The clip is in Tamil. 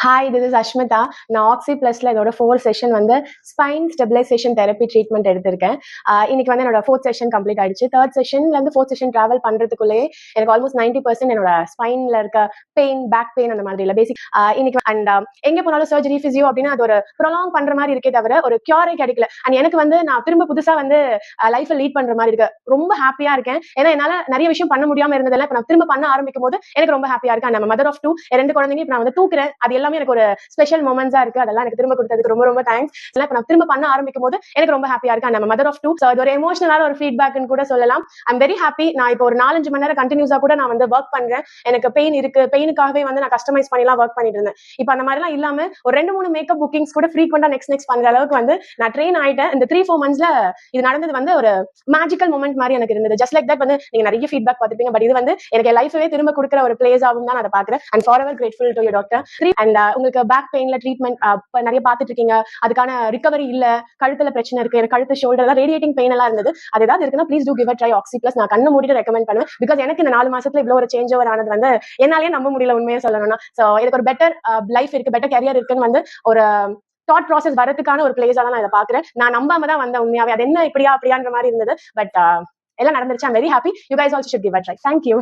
Hi, this is Ashmita. நான் ஆக்ஸி ப்ளஸ்ல இதோட 4 செஷன் வந்து ஸ்பைன் ஸ்டெபிலைசேஷன் தெரப்பி ட்ரீட்மெண்ட் எடுத்திருக்கேன். இன்னைக்கு வந்து என்னோட 4th செஷன் கம்ப்ளீட் ஆயிடுச்சு. 3rd செஷன்ல இருந்து 4th செஷன் டிராவல் பண்றதுக்குள்ளேயே எனக்கு ஆல்மோஸ்ட் 90% என்னோட ஸ்பைன்ல இருக்க பெயின், பேக் பெயின் அந்த மாதிரி இல்ல பேசிக் இன்னைக்கு அண்ட் எங்க போனாலும் சர்ஜரி, பிசியோ அப்படின்னு அது ஒரு ப்ரொலாங் பண்ற மாதிரி இருக்கே தவிர ஒரு கியூரே கிடைக்கல. அண்ட் எனக்கு வந்து நான் திரும்ப புதுசா வந்து லைஃப் லீட் பண்ற மாதிரி இருக்கு. ரொம்ப ஹாப்பியா இருக்கேன். ஏன்னா என்னால நிறைய விஷயம் பண்ண முடியாம இருந்ததெல்லாம் இப்ப நான் திரும்ப பண்ண ஆரம்பிக்கும் போது எனக்கு ரொம்ப ஹாப்பியா இருக்கு. நம்ம மதர் ஆஃப் 2 2 குழந்தைங்க இப்ப நான் வந்து தூக்குறேன். அது எல்லாமே எனக்கு ஒரு ஸ்பெஷல் மொமெண்ட்ஸா இருக்கு. அதெல்லாம் எனக்கு திரும்ப கொடுத்ததுக்கு ரொம்ப ரொம்ப தேங்க்ஸ். இப்ப நான் திரும்ப பண்ண ஆரம்பிக்கும் போது எனக்கு ரொம்ப ஹாப்பியா இருக்கு. நம்ம மதர் ஆஃப் 2 சோ அது ஒரு எமோஷனலான ஒரு ஃபீட்பேக்னு கூட சொல்லலாம். I'm very happy. நான் இப்போ ஒரு 4-5 மணி நேரம் கண்டினியூஸா கூட நான் வந்து ஒர்க் பண்றேன். எனக்கு பெயின் இருக்கு. பெயினுக்காகவே வந்து நான் கஸ்டமைஸ் பண்ணிலாம் ஒர்க் பண்ணிட்டு இருந்தேன். இப்ப அந்த மாதிரிலாம் இல்லாம ஒரு 2-3 மேக்கப் புக்கிங்ஸ் கூட ஃப்ரீக்வெண்டா நெக்ஸ்ட் பண்ற அளவுக்கு வந்து நான் ட்ரெயின் ஆயிட்டேன். இந்த 3-4 மந்த்ஸ்ல இது நடந்தது வந்து ஒரு மேஜிக்கல் மொமெண்ட் மாதிரி எனக்கு இருந்தது. ஜஸ்ட் லைக் தட் வந்து நீங்க நிறைய ஃபீட்பேக் பார்த்திருப்பீங்க. பட் இது வந்து எனக்கு லைஃபவே திரும்ப கொடுக்குற ஒரு பிளேஸ் ஆகும் தான் நான் அதை பாக்குறேன். And for ever grateful to you doctor. And உங்களுக்கு பேக் பெயின்ல ட்ரீட்மெண்ட் நிறைய பார்த்துட்டு இருக்கீங்க. அதுக்கான ரிகவரி இல்ல, கழுத்துல பிரச்சனை இருக்கு, எனக்கு கழுத்து ஷோல்டர் எல்லாம் ரேடியேட்டிங் பெயின் எல்லாம் இருந்தது. அது ஏதாவது இருக்குன்னா please do give a try oxy plus. நான் கண்ணு மூடிட்டு ரெக்கமெண்ட் பண்ணுவேன். பிகாஸ் எனக்கு இந்த 4 மாசத்துல இவ்வளவு ஒரு சேஞ்ச் ஓவர் ஆனது வந்து என்னாலேயே நம்ப முடியல உண்மையை சொல்லணும்னா. சோ எனக்கு ஒரு பெட்டர் லைஃப் இருக்கு, பெட்டர் கேரியர் இருக்குன்னு வந்து ஒரு தாட் ப்ராசஸ் வரதுக்கான ஒரு பிளேஸா தான் நான் இதை பாக்குறேன். நான் நம்பாம தான் வந்தேன் உண்மையாவே. அது என்ன இப்படியா அப்படியான்ற மாதிரி இருந்தது. பட் எல்லாம் நடந்துருச்சு. I'm very happy. You guys also should give a try. Thank you.